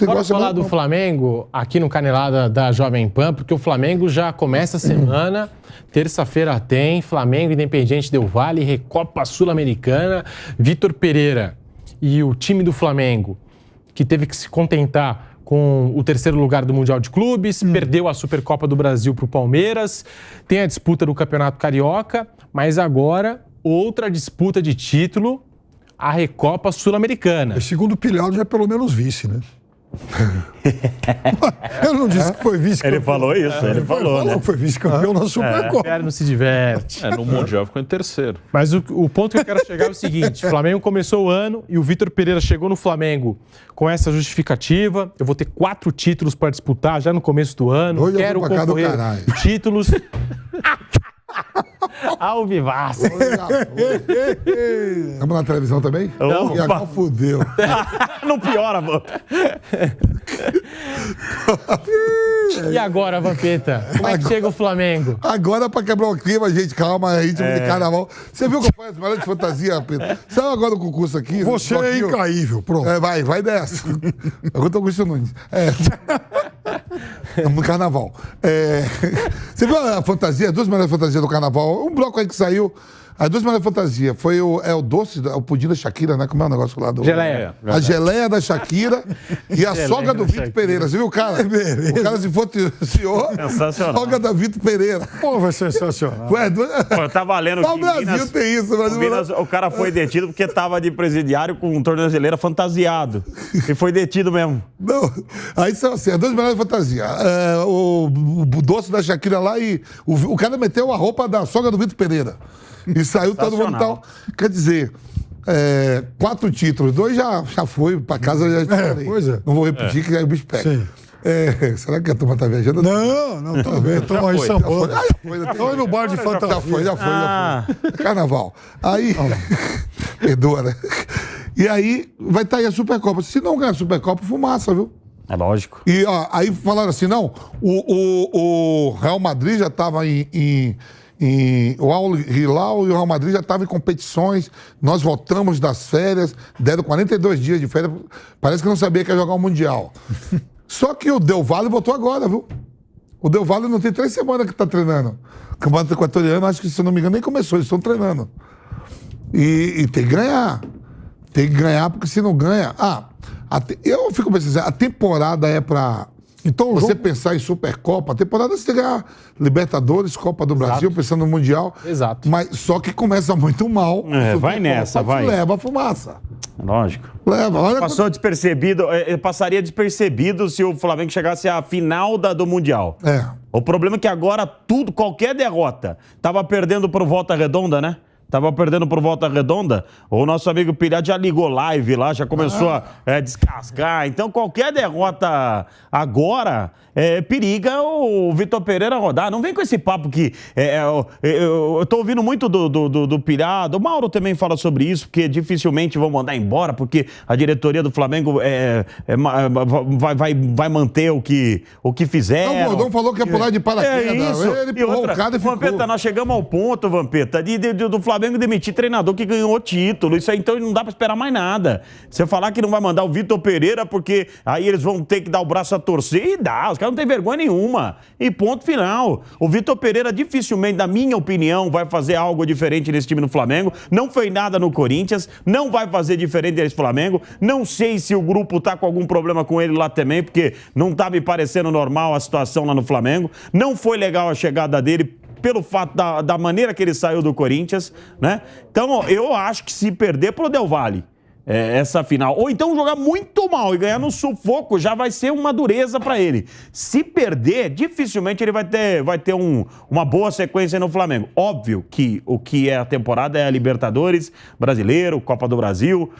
Bora falar do Flamengo aqui no Canelada da Jovem Pan, porque o Flamengo já começa a semana. Terça-feira tem Flamengo Independiente Del Valle, Recopa Sul-Americana. Vitor Pereira e o time do Flamengo, que teve que se contentar com o terceiro lugar do Mundial de Clubes, perdeu a Supercopa do Brasil para o Palmeiras, tem a disputa do Campeonato Carioca, mas agora outra disputa de título, a Recopa Sul-Americana. Segundo o Pilhado, já é pelo menos vice, né? Eu não disse que foi vice-campeão. Ele falou isso, ele falou, né? Que foi vice-campeão na Supercopa. Não se diverte. No Mundial ficou em terceiro. Mas o ponto que eu quero chegar é o seguinte: o Flamengo começou o ano e o Vitor Pereira chegou no Flamengo com essa justificativa. Eu vou ter 4 títulos para disputar já no começo do ano. Hoje quero concorrer títulos. Ao vivaço. Estamos na televisão também? Não. E agora fudeu. Não piora, mano. E agora, Vampeta? Como é que chega o Flamengo? Agora, pra quebrar o clima, gente, calma, ritmo de carnaval. Você viu que eu faço as melhores fantasias, Pedro? Saiu agora do concurso aqui. Você é incaível, pronto. Vai dessa. Agora tô Augusto Nunes. No carnaval. Você viu a fantasia, as 2 melhores fantasias do carnaval? Um bloco aí que saiu. As 2 melhores fantasias foi o doce, o pudim da Shakira, né? Como é o negócio lá do... Geleia. A geleia da Shakira e a sogra do Vitor Pereira. Você viu o cara? O cara se fotografou. Sensacional. Sogra da Vitor Pereira. Pô, vai ser sensacional. Pô, tá valendo Só que o Brasil tem isso. O cara foi detido porque tava de presidiário com tornozeleira fantasiado. E foi detido mesmo. Não. Aí são assim, as 2 melhores fantasias. O doce da Shakira lá e o cara meteu a roupa da sogra do Vitor Pereira. E saiu todo mundo tal. Quer dizer, 4 títulos. 2 já foi, pra casa já estarei. Pois é. Não Não vou repetir, que aí o bicho pega. Será que a turma tá viajando? Não, tá vendo. Estamos aí em São Paulo. Estamos no bar de fantasia. Já foi. Carnaval. Aí, perdoa, né? E aí, vai estar aí a Supercopa. Se não ganhar a Supercopa, fumaça, viu? É lógico. E ó, aí falaram assim, não, o Real Madrid já estava o Al Hilal e o Real Madrid já estavam em competições, nós voltamos das férias, deram 42 dias de férias, parece que não sabia que ia jogar o Mundial. Só que o Del Valle voltou agora, viu? O Del Valle não tem 3 semanas que está treinando. O Campeonato Equatoriano, acho que, se eu não me engano, nem começou, eles estão treinando. E tem que ganhar. Tem que ganhar, porque se não ganha... eu fico pensando, a temporada é para... Então, você pensar em Supercopa, a temporada você tem que ganhar Libertadores, Copa do Brasil, pensando no Mundial. Exato. Mas só que começa muito mal. Vai nessa, vai. Leva a fumaça. Lógico. Leva. Olha despercebido, passaria despercebido se o Flamengo chegasse à final do Mundial. O problema é que agora qualquer derrota, tava perdendo pro Volta Redonda, né? Tava perdendo por Volta Redonda, o nosso amigo Pirati já ligou live lá, já começou a descascar. Então, qualquer derrota agora periga o Vitor Pereira rodar. Não vem com esse papo que... eu tô ouvindo muito do Pirado. O Mauro também fala sobre isso, porque dificilmente vão mandar embora, porque a diretoria do Flamengo vai manter o que fizeram. Não, o Gordão falou que ia pular de paraquedas. Ele pulou o cara e ficou. Vampeta, nós chegamos ao ponto, Vampeta, do Flamengo demitir treinador que ganhou o título. Isso aí, então, não dá pra esperar mais nada. Você falar que não vai mandar o Vitor Pereira porque aí eles vão ter que dar o braço a torcer, e dá. Os caras não têm vergonha nenhuma. E ponto final. O Vitor Pereira dificilmente, na minha opinião, vai fazer algo diferente nesse time do Flamengo. Não fez nada no Corinthians. Não vai fazer diferente nesse Flamengo. Não sei se o grupo tá com algum problema com ele lá também, porque não tá me parecendo normal a situação lá no Flamengo. Não foi legal a chegada dele pelo fato da maneira que ele saiu do Corinthians, né? Então, eu acho que se perder pro Del Valle, essa final, ou então jogar muito mal e ganhar no sufoco, já vai ser uma dureza para ele. Se perder, dificilmente ele vai ter uma boa sequência no Flamengo. Óbvio que o que é a temporada é a Libertadores, Brasileiro, Copa do Brasil,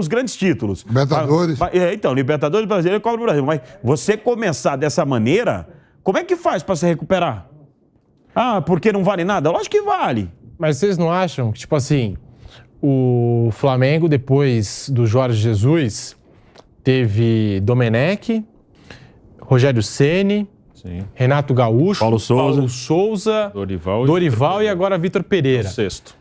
os grandes títulos. Libertadores. Então, Libertadores, Brasileiro e Copa do Brasil. Mas você começar dessa maneira, como é que faz para se recuperar? Porque não vale nada? Lógico que vale. Mas vocês não acham que, tipo assim, o Flamengo, depois do Jorge Jesus, teve Domenech, Rogério Ceni, Renato Gaúcho, Paulo Souza, Dorival e agora Vitor Pereira. O sexto.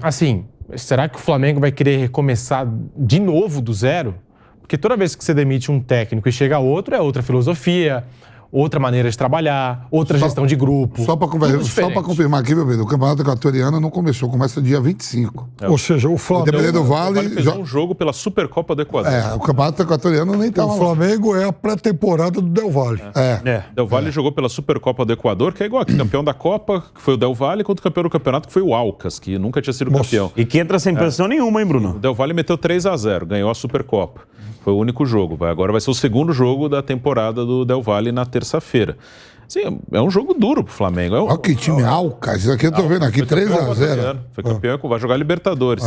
Assim, será que o Flamengo vai querer recomeçar de novo do zero? Porque toda vez que você demite um técnico e chega outro, é outra filosofia, outra maneira de trabalhar, outra gestão de grupo. Só para confirmar aqui, meu Pedro, o Campeonato Equatoriano não começou, começa dia 25. Ou seja, o Flamengo... Dependendo do Vale... O Vale fez um jogo pela Supercopa do Equador. O Campeonato Equatoriano nem estava O Flamengo é a pré-temporada do Del Valle. Del Valle jogou pela Supercopa do Equador, que é igual aqui, campeão da Copa, que foi o Del Valle, contra o campeão do campeonato, que foi o Alcas, que nunca tinha sido campeão. E que entra sem pressão nenhuma, hein, Bruno? O Del Valle meteu 3-0, ganhou a Supercopa. Foi o único jogo. Agora vai ser o segundo jogo da temporada do Del Valle na terça-feira. Sim, é um jogo duro pro Flamengo. Olha que time Alcas. Isso aqui eu tô vendo aqui, 3-0. Foi campeão, vai jogar Libertadores.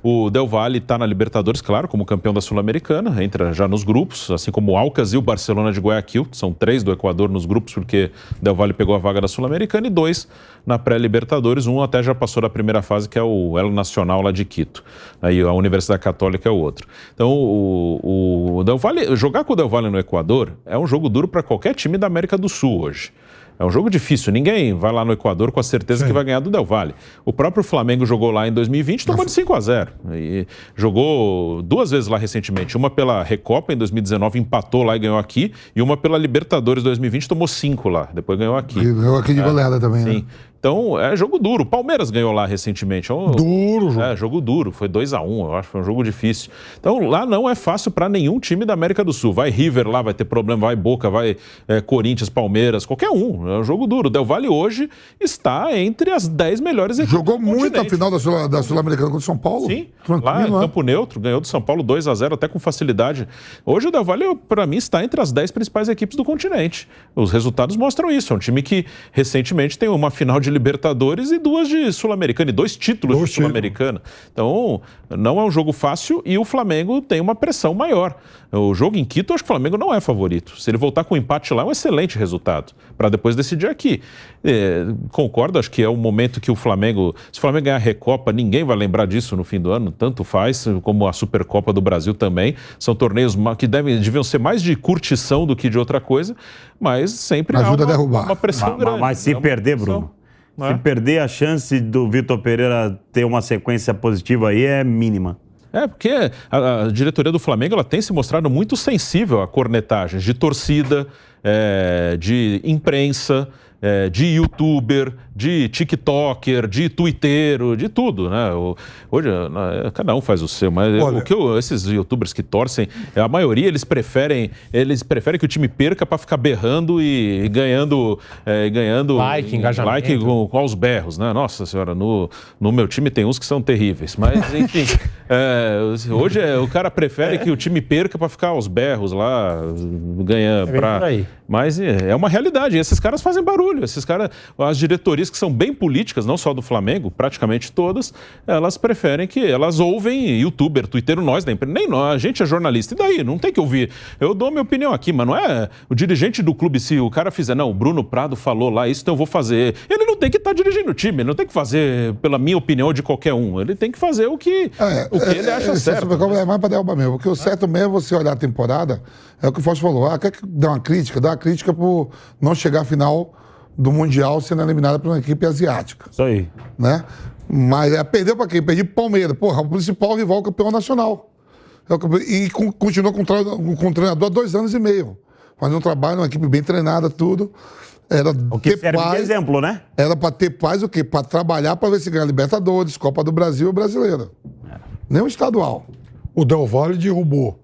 O Del Valle está na Libertadores, claro, como campeão da Sul-Americana, entra já nos grupos, assim como o Alcas e o Barcelona de Guayaquil, que são 3 do Equador nos grupos, porque o Del Valle pegou a vaga da Sul-Americana, e 2 na pré-Libertadores, um até já passou da primeira fase, que é o El Nacional lá de Quito. Aí a Universidade Católica é o outro. Então, o Del Valle, jogar com o Del Valle no Equador é um jogo duro para qualquer time da América do Sul hoje. É um jogo difícil, ninguém vai lá no Equador com a certeza que vai ganhar do Del Valle. O próprio Flamengo jogou lá em 2020 e tomou de 5-0. E jogou 2 vezes lá recentemente. Uma pela Recopa em 2019, empatou lá e ganhou aqui. E uma pela Libertadores 2020, tomou 5 lá. Depois ganhou aqui. E ganhou aqui de goleada também, sim. né? Então, é jogo duro. O Palmeiras ganhou lá recentemente. Duro jogo. Jogo duro. Foi 2-1, eu acho. Foi um jogo difícil. Então, lá não é fácil para nenhum time da América do Sul. Vai River lá, vai ter problema. Vai Boca, vai Corinthians, Palmeiras, qualquer um. É um jogo duro. O Del Valle hoje está entre as 10 melhores equipes. Jogou muito a final da Sul-Americana contra o São Paulo. Sim, lá em Campo Neutro, ganhou do São Paulo 2-0, até com facilidade. Hoje o Del Valle, para mim, está entre as 10 principais equipes do continente. Os resultados mostram isso. É um time que recentemente tem uma final de Libertadores e 2 de Sul-Americana, e 2 títulos de Sul-Americana. Então, não é um jogo fácil e o Flamengo tem uma pressão maior. O jogo em Quito, eu acho que o Flamengo não é favorito. Se ele voltar com um empate lá, é um excelente resultado, para depois decidir aqui. Concordo, acho que é o momento que o Flamengo... Se o Flamengo ganhar a Recopa, ninguém vai lembrar disso no fim do ano, tanto faz, como a Supercopa do Brasil também. São torneios que deviam ser mais de curtição do que de outra coisa, mas sempre ajuda há a derrubar. uma pressão grande. Mas se perder, Bruno... Se perder, a chance do Vitor Pereira ter uma sequência positiva aí é mínima. Porque a diretoria do Flamengo ela tem se mostrado muito sensível a cornetagens de torcida, de imprensa, de youtuber, de tiktoker, de twitteiro, de tudo, né? Hoje, cada um faz o seu, mas esses youtubers que torcem, a maioria eles preferem que o time perca para ficar berrando e ganhando like, engajamento. Like com aos berros, né? Nossa senhora, no meu time tem uns que são terríveis, mas enfim, hoje o cara prefere que o time perca para ficar aos berros lá, ganhar mas é uma realidade, e esses caras fazem barulho, esses caras, as diretorias que são bem políticas, não só do Flamengo, praticamente todas, elas preferem que elas ouvem youtuber, twitteiro, nós da imprensa, nem nós, a gente é jornalista, e daí? Não tem que ouvir. Eu dou minha opinião aqui, mas não é o dirigente do clube, se o cara fizer, não, o Bruno Prado falou lá isso, então eu vou fazer. Ele não tem que estar dirigindo o time, ele não tem que fazer pela minha opinião de qualquer um, ele tem que fazer o que ele acha certo. É mais para derrubar mesmo, porque o certo mesmo é você olhar a temporada, é o que o Fausto falou, quer dar uma crítica? Dá uma crítica por não chegar à final do Mundial sendo eliminada por uma equipe asiática. Isso aí. Né? Mas perdeu para quem? Perdeu pro Palmeiras. Porra, o principal rival campeão nacional. E continuou com o treinador há 2 anos e meio. Fazendo um trabalho, uma equipe bem treinada, tudo. Era o que serve de exemplo, né? Era para ter paz o quê? Para trabalhar para ver se ganha Libertadores, Copa do Brasil e Brasileira. Nem o estadual. O Del Valle derrubou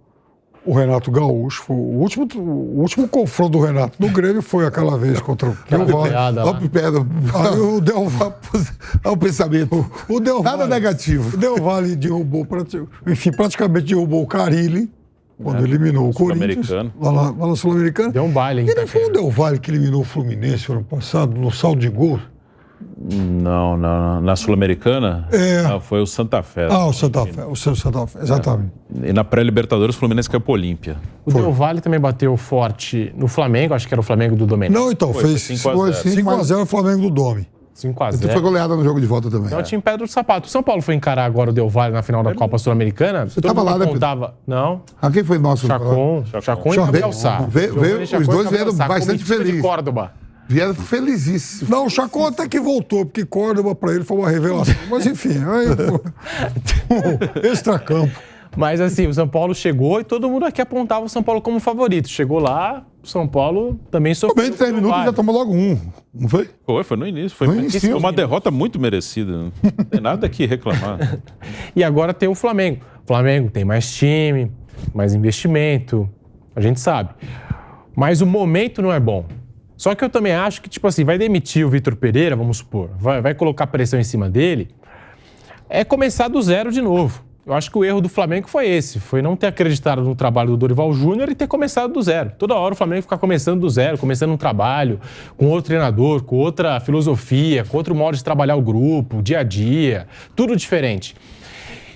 o Renato Gaúcho. Foi o último confronto do Renato no Grêmio foi aquela vez contra o Del Valle. O Del Valle. Olha o pensamento. Nada negativo. O Del Valle derrubou, praticamente derrubou o Carille, quando eliminou o Corinthians, lá na Sul-Americana. Deu um baile, hein? E não foi o Del Valle que eliminou o Fluminense ano passado, no saldo de gol? Não, na Sul-Americana foi o Santa Fé. O Santa Fé, exatamente. E na pré-Libertadores o Fluminense caiu pro Olímpia. O Del Valle também bateu forte no Flamengo, acho que era o Flamengo do Domenech. Não, então, fez 5-0 o Flamengo do Domi. 5-0. Foi goleada no jogo de volta também. Então o time Pedro do Sapato. O São Paulo foi encarar agora o Del Valle na final da Copa Sul-Americana. Você estava lá, né, Pedro? Não. Quem foi nosso? Chacon e Gabriel Sá. Os dois vieram bastante felizes. Córdoba. Vieram felizíssimos. Não, o Chacon até que voltou, porque Córdoba para ele foi uma revelação. Mas enfim, aí, extracampo. Mas assim, o São Paulo chegou e todo mundo aqui apontava o São Paulo como favorito. Chegou lá, o São Paulo também sofreu. Também em 3 minutos já tomou logo um, não foi? Foi no início. Foi No início. uma derrota muito merecida. Não tem nada que reclamar. E agora tem o Flamengo. O Flamengo tem mais time, mais investimento, a gente sabe. Mas o momento não é bom. Só que eu também acho que, tipo assim, vai demitir o Vitor Pereira, vamos supor, vai colocar pressão em cima dele, é começar do zero de novo. Eu acho que o erro do Flamengo foi esse, foi não ter acreditado no trabalho do Dorival Júnior e ter começado do zero. Toda hora o Flamengo fica começando do zero, começando um trabalho com outro treinador, com outra filosofia, com outro modo de trabalhar o grupo, o dia a dia, tudo diferente.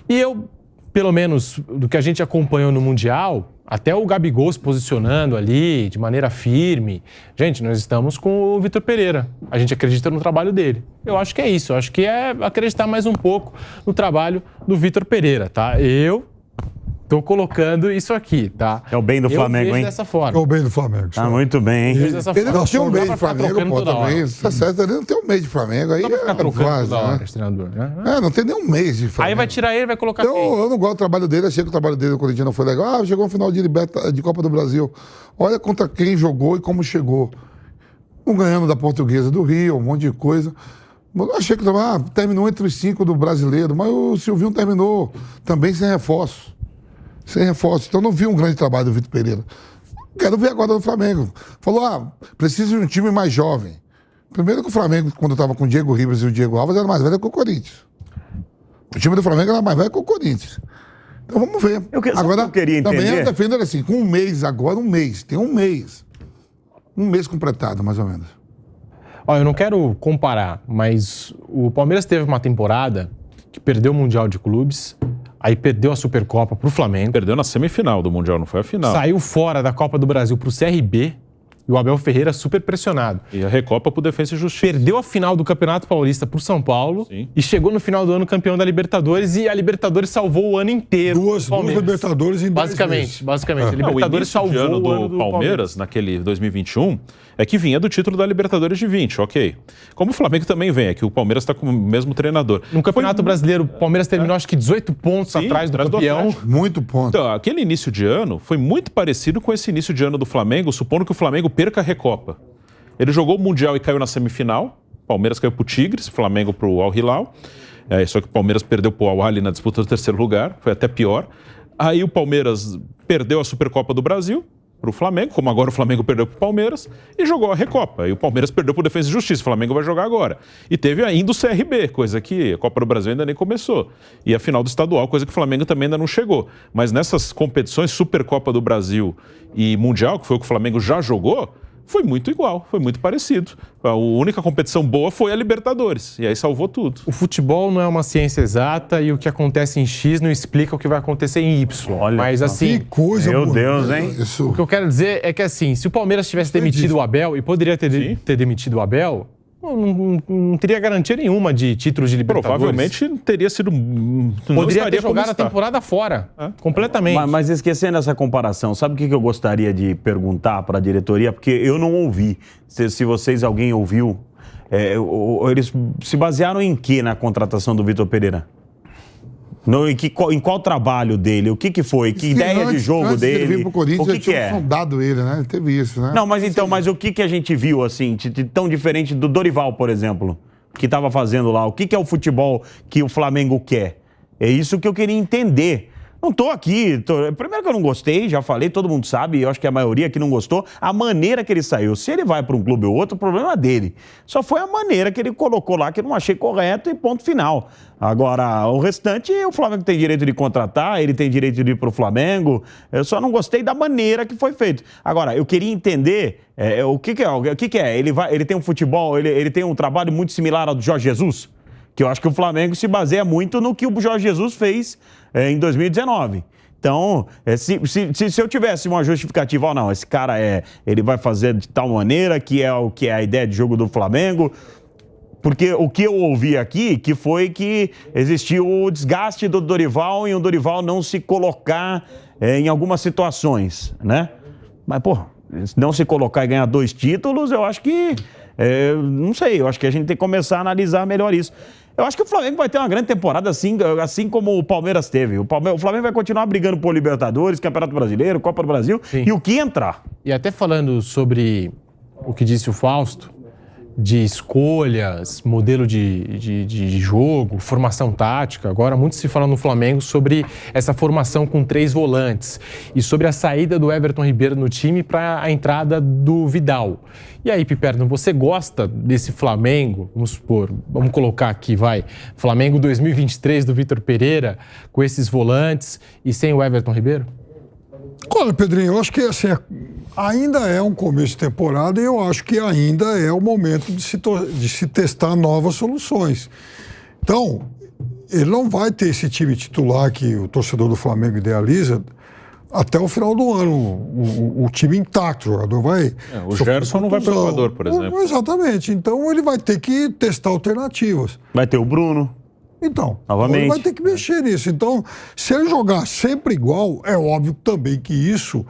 E eu, pelo menos do que a gente acompanhou no Mundial, até o Gabigol se posicionando ali de maneira firme. Gente, nós estamos com o Vitor Pereira. A gente acredita no trabalho dele. Eu acho que é isso. Eu acho que é acreditar mais um pouco no trabalho do Vitor Pereira, tá? Eu tô colocando isso aqui, tá? É o bem do Flamengo, vejo hein? dessa forma. É o bem do Flamengo. Tá muito bem, hein? Vejo dessa Ele forma. não tem um mês de Dá pra ficar Flamengo, trocando pô, toda hora. também. Tá certo, ele não tem um mês de Flamengo. Aí Não dá pra ficar trocando vaza, toda hora né? esse treinador, né? Não tem nem um mês de Flamengo. Aí vai tirar ele, vai colocar quem? Eu não gosto do trabalho dele, achei que o trabalho dele no Corinthians não foi legal. Ah, chegou no final de Copa do Brasil. Olha contra quem jogou e como chegou. Não ganhando da Portuguesa do Rio, um monte de coisa. Eu achei que terminou entre os 5 do brasileiro, mas o Silvinho terminou também sem reforço. Sem reforço. Então não vi um grande trabalho do Vitor Pereira. Quero ver agora do Flamengo. Falou, preciso de um time mais jovem. Primeiro que o Flamengo, quando eu estava com o Diego Ribas e o Diego Alves, era mais velho que o Corinthians. O time do Flamengo era mais velho que o Corinthians. Então vamos ver. Agora, eu queria entender. Também eu defendo ele assim, com um mês agora, tem um mês. Um mês completado, mais ou menos. Olha, eu não quero comparar, mas o Palmeiras teve uma temporada que perdeu o Mundial de Clubes, aí perdeu a Supercopa pro Flamengo. Perdeu na semifinal do Mundial, não foi a final. Saiu fora da Copa do Brasil pro CRB e o Abel Ferreira super pressionado. E a Recopa pro Defensa e Justiça. Perdeu a final do Campeonato Paulista pro São Paulo. Sim. E chegou no final do ano campeão da Libertadores e a Libertadores salvou o ano inteiro. Duas Libertadores em 10 meses. Basicamente. A Não, Libertadores o início de salvou ano o ano do Palmeiras, naquele 2021, é que vinha do título da Libertadores de 20, ok. Como o Flamengo também vem, é que o Palmeiras está com o mesmo treinador. No Campeonato Brasileiro, o Palmeiras terminou acho que 18 pontos Sim, atrás do atrás do campeão. Atlético. Muito ponto. Então, aquele início de ano foi muito parecido com esse início de ano do Flamengo, supondo que o Flamengo perca a Recopa. Ele jogou o Mundial e caiu na semifinal. Palmeiras caiu pro Tigres, Flamengo pro Al Hilal. Só que o Palmeiras perdeu pro Al Ahly na disputa do terceiro lugar, foi até pior. Aí o Palmeiras perdeu a Supercopa do Brasil pro Flamengo, como agora o Flamengo perdeu pro Palmeiras, e jogou a Recopa. E o Palmeiras perdeu pro Defensa e Justiça, o Flamengo vai jogar agora. E teve ainda o CRB, coisa que a Copa do Brasil ainda nem começou. E a final do estadual, coisa que o Flamengo também ainda não chegou. Mas nessas competições, Supercopa do Brasil e Mundial, que foi o que o Flamengo já jogou, foi muito igual, foi muito parecido. A única competição boa foi a Libertadores, e aí salvou tudo. O futebol não é uma ciência exata e o que acontece em X não explica o que vai acontecer em Y. Olha mas só. assim, Que coisa, Meu mano. Deus, hein? Isso. o que eu quero dizer é que assim, se o Palmeiras tivesse demitido o Abel, e poderia ter demitido o Abel, não teria garantia nenhuma de títulos de Libertadores. Provavelmente teria sido... Poderia ter jogado a temporada fora, completamente. Mas esquecendo essa comparação, sabe o que eu gostaria de perguntar para a diretoria? Porque eu não ouvi. Se vocês, alguém ouviu, eles se basearam em quê na contratação do Vitor Pereira? Em qual trabalho dele? O que foi? Que ideia de jogo antes dele? Ele veio pro Corinthians, O que tinha é? sondado ele, né? Teve isso, né? Não, mas o que a gente viu, assim, de tão diferente do Dorival, por exemplo, que estava fazendo lá? O que é o futebol que o Flamengo quer? É isso que eu queria entender. Não tô aqui. Primeiro que eu não gostei, já falei, todo mundo sabe, eu acho que a maioria que não gostou, a maneira que ele saiu. Se ele vai para um clube ou outro, o problema é dele. Só foi a maneira que ele colocou lá, que eu não achei correto e ponto final. Agora, o restante, o Flamengo tem direito de contratar, ele tem direito de ir para o Flamengo. Eu só não gostei da maneira que foi feito. Agora, eu queria entender o que é. Ele tem um futebol, ele tem um trabalho muito similar ao do Jorge Jesus, que eu acho que o Flamengo se baseia muito no que o Jorge Jesus fez em 2019. Então, se eu tivesse uma justificativa, não, esse cara ele vai fazer de tal maneira que é a ideia de jogo do Flamengo, porque o que eu ouvi aqui que foi que existiu o desgaste do Dorival e o Dorival não se colocar em algumas situações, né? Mas, pô, não se colocar e ganhar 2 títulos, eu acho que... não sei, eu acho que a gente tem que começar a analisar melhor isso. Eu acho que o Flamengo vai ter uma grande temporada assim como o Palmeiras teve. O Flamengo vai continuar brigando por Libertadores, Campeonato Brasileiro, Copa do Brasil e o que entrar. E até falando sobre o que disse o Fausto, de escolhas, modelo de jogo, formação tática. Agora, muito se fala no Flamengo sobre essa formação com 3 volantes e sobre a saída do Everton Ribeiro no time para a entrada do Vidal. E aí, Piperno, você gosta desse Flamengo? Vamos supor, vamos colocar aqui, Flamengo 2023 do Vitor Pereira, com esses volantes e sem o Everton Ribeiro? Olha, Pedrinho, eu acho que assim, ainda é um começo de temporada e eu acho que ainda é o momento de se testar novas soluções. Então, ele não vai ter esse time titular que o torcedor do Flamengo idealiza até o final do ano, o time intacto, o jogador vai... o Gerson não vai para o Equador, por exemplo. Exatamente, então ele vai ter que testar alternativas. Vai ter o Bruno. Então, novamente, ele vai ter que mexer nisso. Então, se ele jogar sempre igual, é óbvio também que isso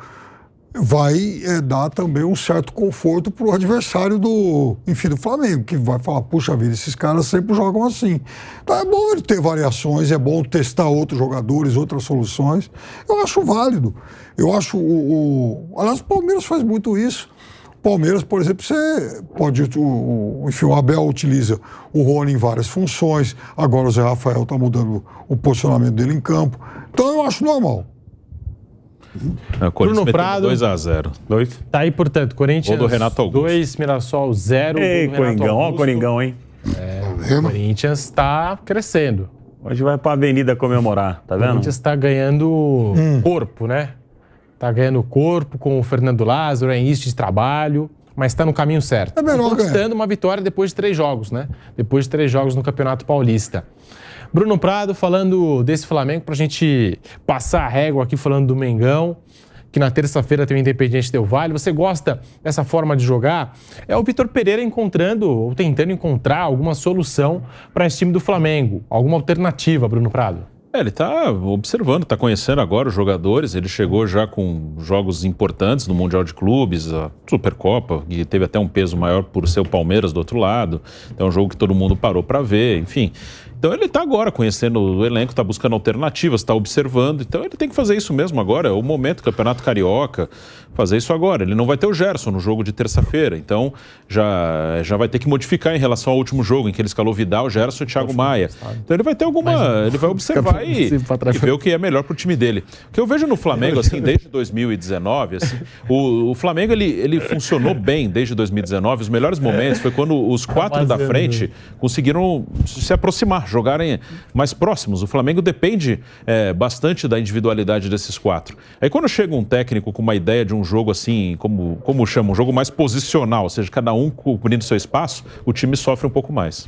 vai dar também um certo conforto para o adversário do Flamengo, que vai falar, puxa vida, esses caras sempre jogam assim. Então é bom ele ter variações, é bom testar outros jogadores, outras soluções. Eu acho válido. Eu acho, aliás, o Palmeiras faz muito isso. Palmeiras, por exemplo, você pode... Enfim, o Abel utiliza o Rony em várias funções. Agora o Zé Rafael está mudando o posicionamento dele em campo. Então eu acho normal. Bruno Prado 2-0. Tá aí, portanto, Corinthians do Renato Augusto. 2, Mirassol 0. Ei, Coringão, ó o Coringão, hein? O Corinthians está crescendo. Hoje vai para a Avenida comemorar, tá vendo? O Corinthians está ganhando corpo, né? Está ganhando corpo com o Fernando Lázaro, é início de trabalho, mas está no caminho certo. É melhor conquistando uma vitória depois de 3 jogos, né? Depois de 3 jogos no Campeonato Paulista. Bruno Prado falando desse Flamengo, para a gente passar a régua aqui falando do Mengão, que na terça-feira tem o Independiente Del Valle. Você gosta dessa forma de jogar? É o Vitor Pereira encontrando, ou tentando encontrar alguma solução para esse time do Flamengo. Alguma alternativa, Bruno Prado? Ele está observando, está conhecendo agora os jogadores. Ele chegou já com jogos importantes no Mundial de Clubes, a Supercopa, que teve até um peso maior por ser o Palmeiras do outro lado. É um jogo que todo mundo parou para ver, enfim. Então ele está agora conhecendo o elenco, está buscando alternativas, está observando. Então ele tem que fazer isso mesmo agora. É o momento, Campeonato Carioca, fazer isso agora. Ele não vai ter o Gerson no jogo de terça-feira. Então já vai ter que modificar em relação ao último jogo, em que ele escalou Vidal, Gerson e Thiago Maia. Então ele vai ter ele vai observar e ver o que é melhor para o time dele. O que eu vejo no Flamengo, assim, desde 2019, assim, o Flamengo ele funcionou bem desde 2019. Os melhores momentos foi quando os 4 da frente conseguiram se aproximar, jogarem mais próximos. O Flamengo depende bastante da individualidade desses 4. Aí quando chega um técnico com uma ideia de um jogo assim, como chama, um jogo mais posicional, ou seja, cada um cobrindo seu espaço, o time sofre um pouco mais.